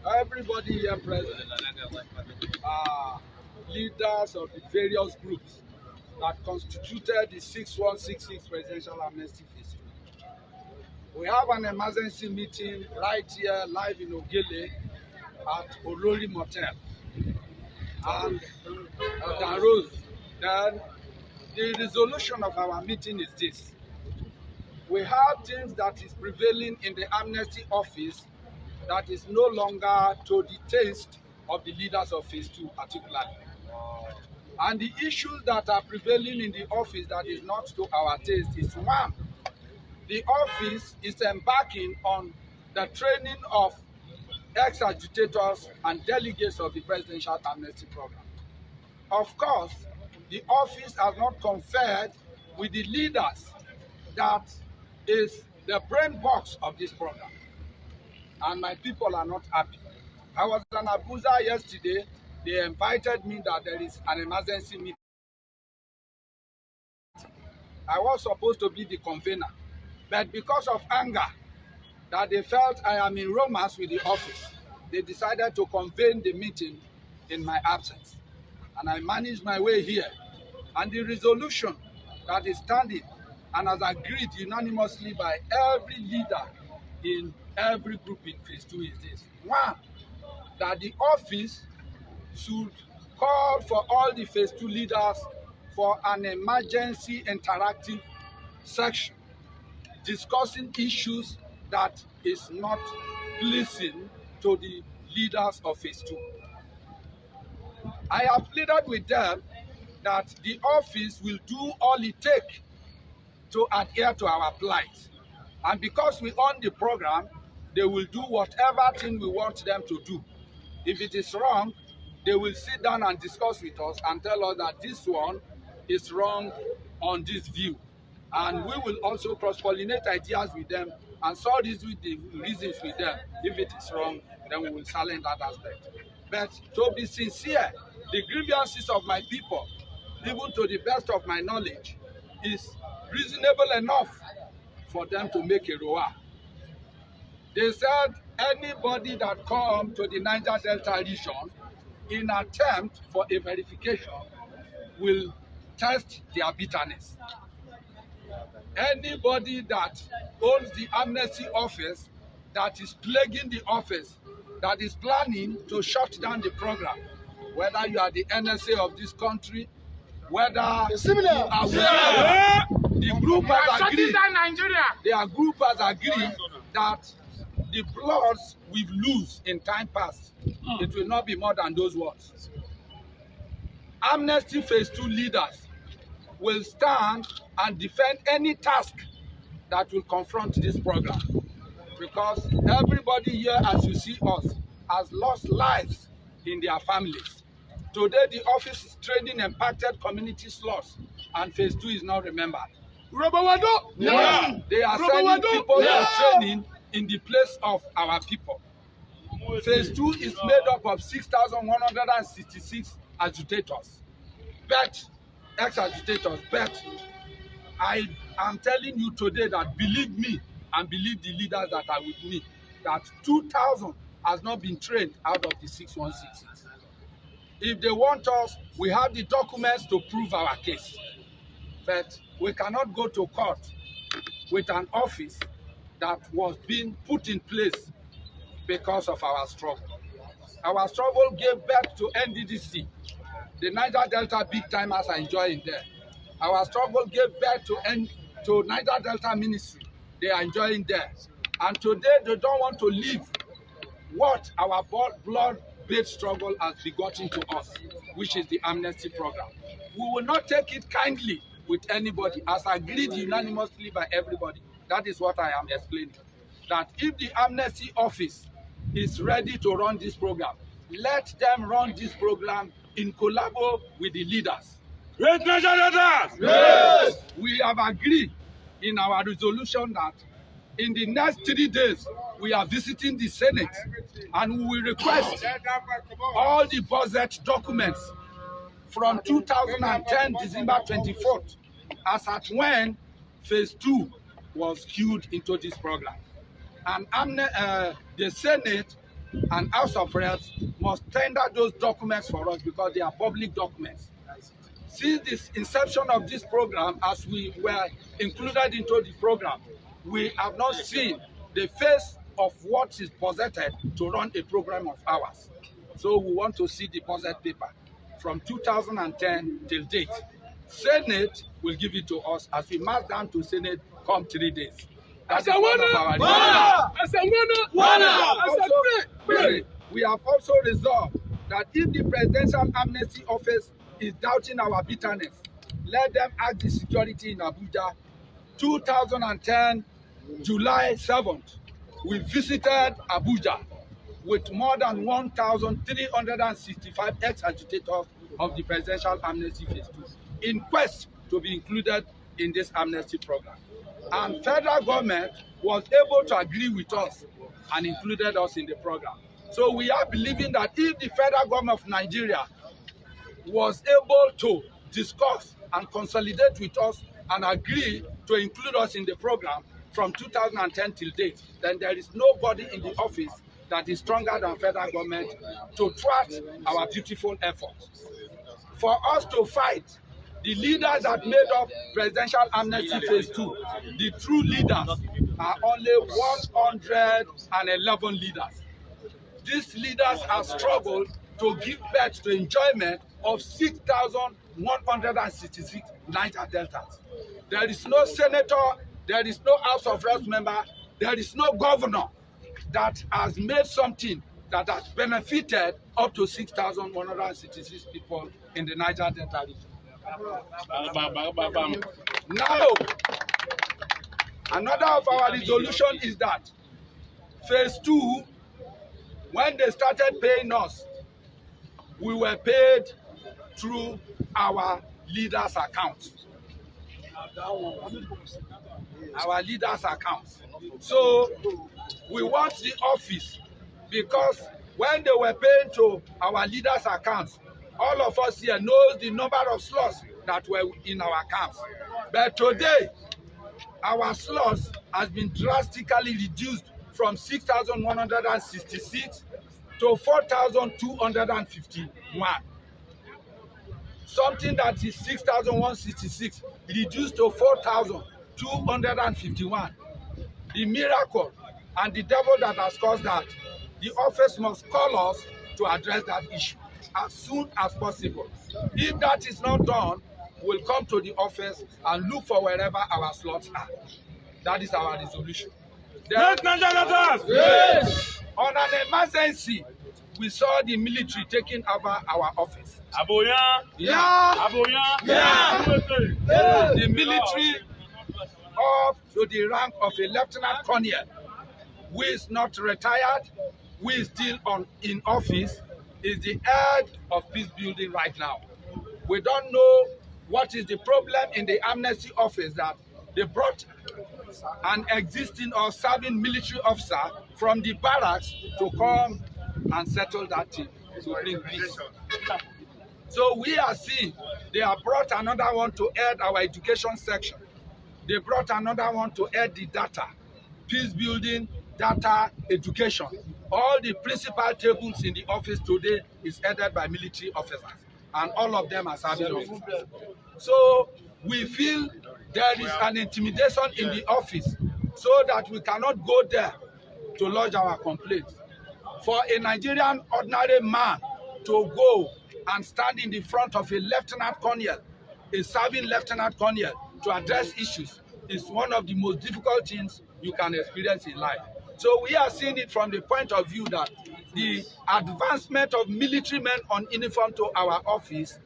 Everybody here present are leaders of the various groups that constituted the 6166 Presidential Amnesty Phase 2. We have an emergency meeting right here live in Ogele at Olori Motel and Darose. Then the resolution of our meeting is this. We have things that is prevailing in the Amnesty office that is no longer to the taste of the leaders of Phase 2 particularly. And the issues that are prevailing in the office that is not to our taste is one, the office is embarking on the training of ex-agitators and delegates of the Presidential Amnesty Program. Of course, the office has not conferred with the leaders that is the brain box of this program. And my people are not happy. I was in Abuja yesterday. They invited me that there is an emergency meeting. I was supposed to be the convener, but because of anger that they felt I am in romance with the office, they decided to convene the meeting in my absence. And I managed my way here. And the resolution that is standing and has agreed unanimously by every leader in every group in Phase 2 is this. One, that the office should call for all the Phase 2 leaders for an emergency interactive section discussing issues that is not pleasing to the leaders of Phase 2. I have pleaded with them that the office will do all it takes to adhere to our plight. And because we own the program, they will do whatever thing we want them to do. If it is wrong, they will sit down and discuss with us and tell us that this one is wrong on this view. And we will also cross-pollinate ideas with them and solve this with the reasons with them. If it is wrong, then we will silence that aspect. But to be sincere, the grievances of my people, even to the best of my knowledge, is reasonable enough for them to make a roar. They said anybody that comes to the Niger Delta region in attempt for a verification will test their bitterness. Anybody that owns the Amnesty office, that is plaguing the office, that is planning to shut down the program, whether you are the NSA of this country, whether you are the group has agreed, their group has agreed that the plots we lose in time past, it will not be more than those words. Amnesty Phase 2 leaders will stand and defend any task that will confront this program. Because everybody here, as you see us, has lost lives in their families. Today, the office is training impacted community slots, and Phase 2 is not remembered. Yeah. They are sending people to training in the place of our people. Phase 2 is made up of 6,166 agitators, ex-agitators. But I am telling you today that believe me and believe the leaders that are with me, that 2,000 has not been trained out of the 6166. If they want us, we have the documents to prove our case. But we cannot go to court with an office that was being put in place because of our struggle. Our struggle gave birth to NDDC. The Niger Delta big timers are enjoying there. Our struggle gave birth to Niger Delta Ministry. They are enjoying there. And today they don't want to leave what our blood-based struggle has begotten to us, which is the Amnesty Program. We will not take it kindly with anybody, as agreed unanimously by everybody. That is what I am explaining. That if the Amnesty Office is ready to run this program, let them run this program in collabo with the leaders. Yes. We have agreed in our resolution that in the next 3 days, we are visiting the Senate and we will request all the budget documents from 2010 December 24th, as at when Phase 2 was queued into this program. And the Senate and House of Reps must tender those documents for us because they are public documents. Since the inception of this program, as we were included into the program, we have not seen the face of what is budgeted to run a program of ours. So we want to see the budget paper from 2010 till date. Senate will give it to us as we march down to Senate come 3 days. That's one of our we have also resolved that if the Presidential Amnesty Office is doubting our bitterness, let them ask the security in Abuja. 2010, July 7th, we visited Abuja with more than 1,365 ex-agitators of the Presidential Amnesty Phase 2 in quest to be included in this amnesty program. And federal government was able to agree with us and included us in the program. So we are believing that if the federal government of Nigeria was able to discuss and consolidate with us and agree to include us in the program from 2010 till date, then there is nobody in the office that is stronger than federal government to thwart our beautiful efforts. For us to fight, the leaders that made up Presidential Amnesty Phase 2, the true leaders, are only 111 leaders. These leaders have struggled to give birth to enjoyment of 6,166 Niger Deltas. There is no senator, there is no House of Reps member, there is no governor that has made something that has benefited up to 6,166 people in the Niger Delta region. Now, another of our resolution is that Phase 2, when they started paying us, we were paid through our leaders' accounts. Our leaders' accounts. So we want the office, because when they were paying to our leaders' accounts, all of us here knows the number of slots that were in our accounts. But today, our slots has been drastically reduced from 6,166 to 4,251. Something that is 6,166 reduced to 4,251. The miracle and the devil that has caused that, the office must call us to address that issue as soon as possible. If that is not done, we'll come to the office and look for wherever our slots are. That is our resolution. Then, yes. On an emergency, we saw the military taking over our office. Aboya. Yeah. Aboya. Yeah. The military up to the rank of a lieutenant colonel, who is not retired, who is still in office, is the head of peace building right now. We don't know what is the problem in the amnesty office, that they brought an existing or serving military officer from the barracks to come and settle that thing, to bring peace. So we are seeing they have brought another one to head our education section. They brought another one to head the data, peace building, data, education. All the principal tables in the office today is headed by military officers, and all of them are serving officers. So we feel there is an intimidation in the office, so that we cannot go there to lodge our complaints. For a Nigerian ordinary man to go and stand in the front of a lieutenant colonel, a serving lieutenant colonel, to address issues is one of the most difficult things you can experience in life. So we are seeing it from the point of view that the advancement of military men on uniform to our office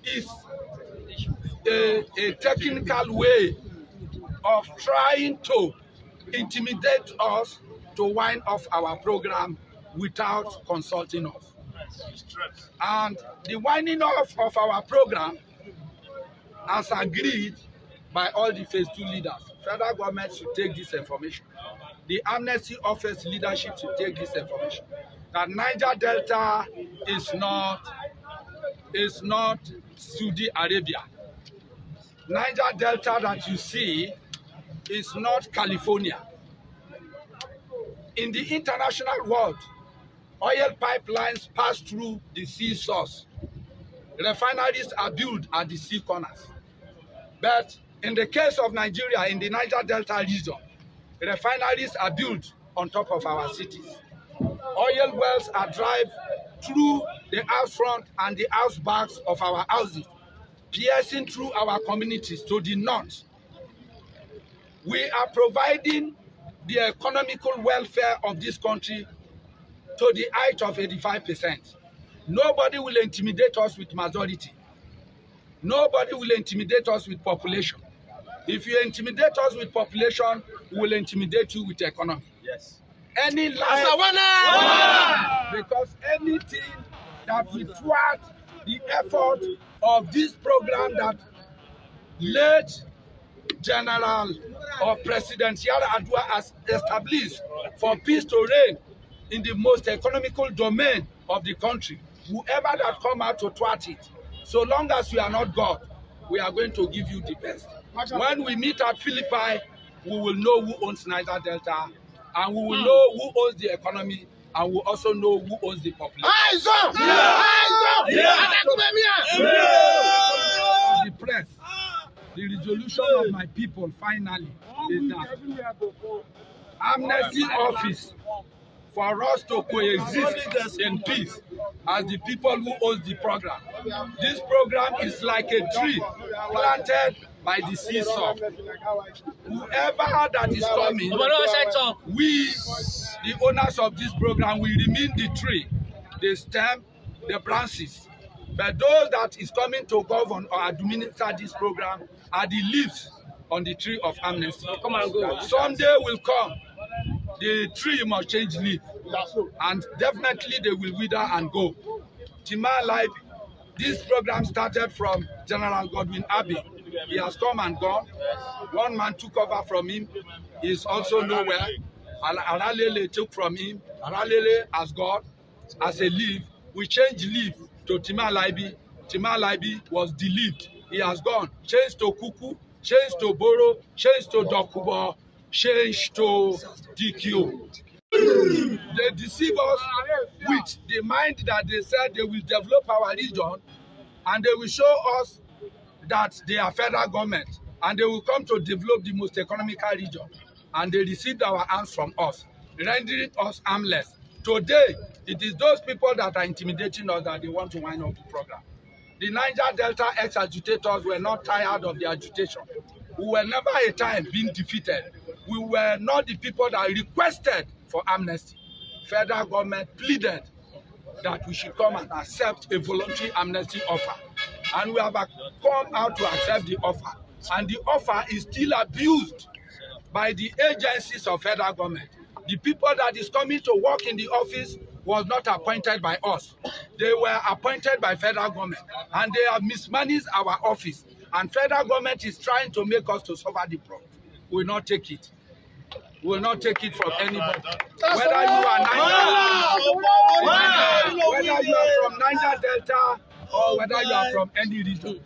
is a technical way of trying to intimidate us to wind off our program without consulting us. And the winding off of our program, as agreed by all the Phase 2 leaders, federal government should take this information. The Amnesty Office leadership should take this information. That Niger Delta is not Saudi Arabia. Niger Delta that you see is not California. In the international world, Oil pipelines pass through the sea source. Refineries are built at the sea corners. But in the case of Nigeria, in the Niger Delta region, refineries are built on top of our cities. Oil wells are driven through the house front and the house backs of our houses, piercing through our communities to the north. We are providing the economical welfare of this country to the height of 85%. Nobody will intimidate us with majority. Nobody will intimidate us with population. If you intimidate us with population, we will intimidate you with economy. Yes. Any life, because anything that will thwart the effort of this program that late General or President Yar'Adua has established for peace to reign in the most economical domain of the country, whoever that come out to thwart it, so long as we are not God, we are going to give you the best. When we meet at Philippi, we will know who owns Niger Delta, and we will know who owns the economy, and we will also know who owns the population. The press, the resolution of my people finally is that Amnesty Office, for us to coexist in peace as the people who owns the program. This program is like a tree planted by the seesaw. Whoever that is coming, we, the owners of this program, will remain the tree, the stem, the branches. But those that is coming to govern or administer this program are the leaves on the tree of amnesty. Someday will come, the tree must change leaf, and definitely they will wither and go. Tima Life, this program started from General Godwin Abbey. He has come and gone. One man took over from him. He is also nowhere. Aralele took from him. Aralele has gone as a leaf. We changed leaf to Tima Life. Tima Life was the leaf. He has gone. Changed to Kuku, changed to Boro, changed to Dokubo, changed to DQ. They deceive us with the mind that they said they will develop our region, and they will show us that they are federal government, and they will come to develop the most economical region, and they received our arms from us, rendering us armless. Today, it is those people that are intimidating us that they want to wind up the program. The Niger Delta ex-agitators were not tired of the agitation. We were never a time being defeated. We were not the people that requested for amnesty. Federal government pleaded that we should come and accept a voluntary amnesty offer. And we have come out to accept the offer. And the offer is still abused by the agencies of federal government. The people that is coming to work in the office was not appointed by us. They were appointed by federal government, and they have mismanaged our office. And federal government is trying to make us to suffer the problem. We will not take it. We will not take it from anybody. Whether you are from Niger Delta or whether you are from any region.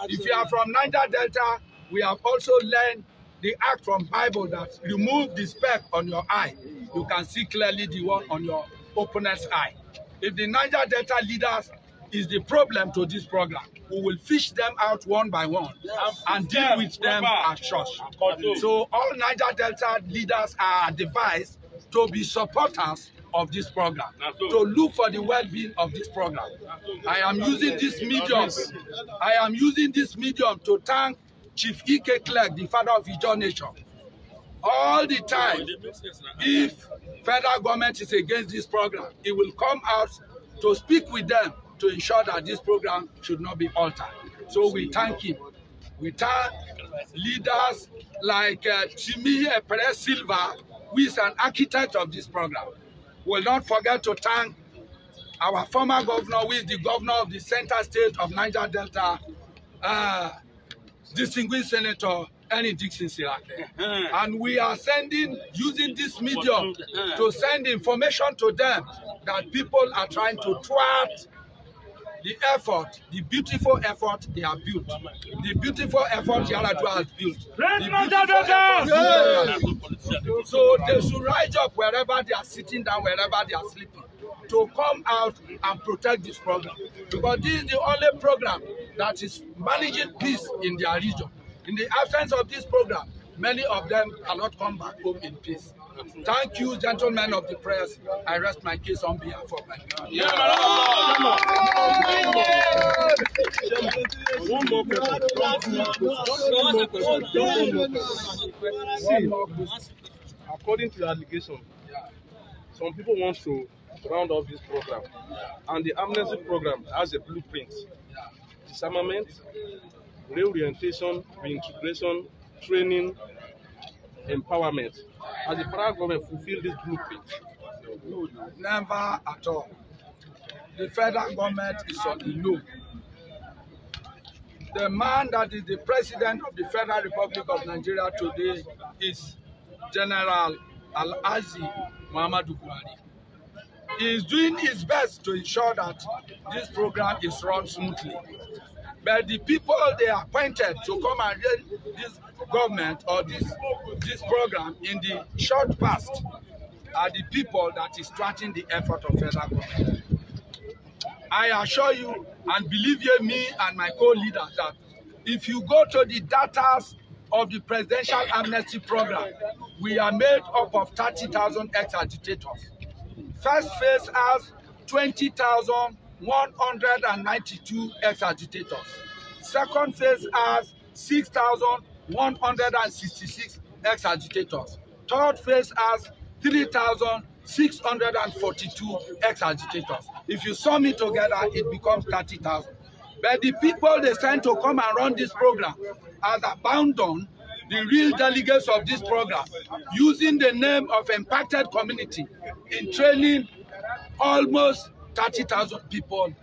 If you are from Niger Delta, we have also learned the act from Bible that remove the speck on your eye. You can see clearly the one on your opponent's eye. If the Niger Delta leaders is the problem to this program, we will fish them out one by one and deal with them as such. So all Niger Delta leaders are advised to be supporters of this program, to look for the well-being of this program. I am using this medium to thank Chief Ike Clerk, the father of Ijaw Nation. All the time, if federal government is against this program, it will come out to speak with them to ensure that this program should not be altered. So we thank him. We thank leaders like Timi Perez Silva, who is an architect of this program. We will not forget to thank our former governor, who is the governor of the Central State of Niger Delta, distinguished Senator Annie Dixon Sirake. And we are using this medium to send information to them that people are trying to thwart the effort, the beautiful effort they have built, the beautiful effort Yaradua has built, so they should rise up wherever they are sitting down, wherever they are sleeping, to come out and protect this program. Because this is the only program that is managing peace in their region. In the absence of this program, many of them cannot come back home in peace. Thank you, gentlemen of the press. I rest my case on behalf of my people. According to the allegation, some people want to round off this program, and the Amnesty program has a blueprint: disarmament, reorientation, reintegration, training, empowerment. Has the federal government fulfilled this blueprint? Never at all. The federal government is on the low. The man that is the president of the Federal Republic of Nigeria today is General Al-Azi Muhammadu Buhari. He is doing his best to ensure that this program is run smoothly. But the people they appointed to come and run this government or this program in the short past are the people that is thwarting the effort of federal government. I assure you and believe you me and my co-leaders that if you go to the data of the presidential amnesty program, we are made up of 30,000 ex-agitators. First phase has 20,192 ex-agitators. Second phase has 6,166 ex-agitators. Third phase has 3,642 ex-agitators. If you sum it together, it becomes 30,000. But the people they sent to come and run this program has abandoned the real delegates of this program, using the name of impacted community in training almost 30,000 people,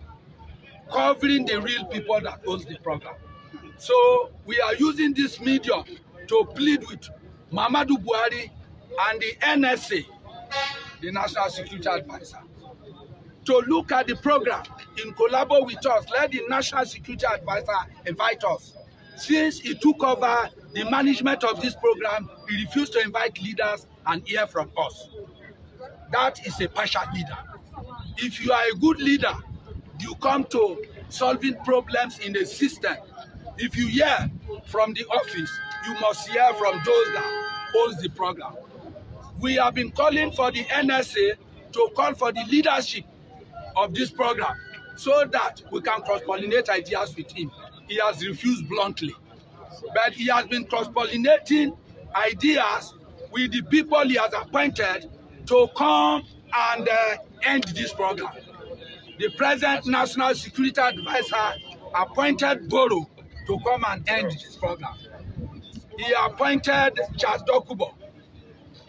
covering the real people that owns the program. So we are using this medium to plead with Muhammadu Buhari and the NSA, the National Security Advisor, to look at the program in collaboration with us. Let the National Security Advisor invite us. Since he took over the management of this program, he refused to invite leaders and hear from us. That is a partial leader. If you are a good leader, you come to solving problems in the system. If you hear from the office, you must hear from those that owns the program. We have been calling for the NSA to call for the leadership of this program so that we can cross-pollinate ideas with him. He has refused bluntly. But he has been cross-pollinating ideas with the people he has appointed to come and end this program. The present National Security Advisor appointed Boro to come and end this program. He appointed Charles Dokubo.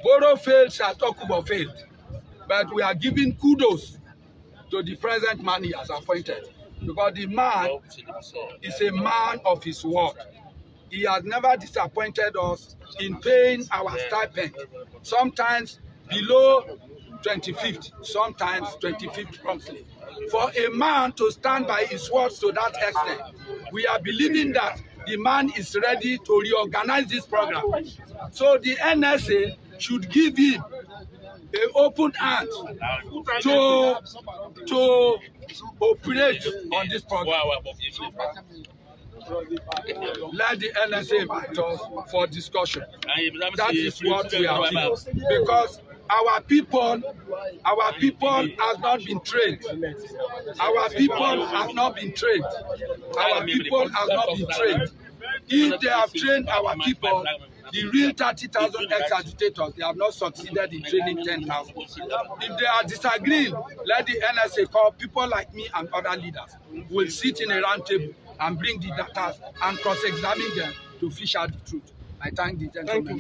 Boro failed, Charles Dokubo failed. But we are giving kudos to the present man he has appointed, because the man is a man of his word. He has never disappointed us in paying our stipend, sometimes below 25th, sometimes 25th promptly. For a man to stand by his words to that extent, we are believing that the man is ready to reorganize this program. So the NSA should give him an open hand to operate on this program. Let the NSA invite us for discussion. That is what we are doing. Because our people has not been trained. Our people have not been trained. Our people have not been trained. If they have trained our people, the real 30,000 ex-agitators, they have not succeeded in training 10,000. If they are disagreeing, let the NSA call people like me and other leaders. We'll sit in a round table and bring the data and cross-examine them to fish out the truth. I thank the gentleman.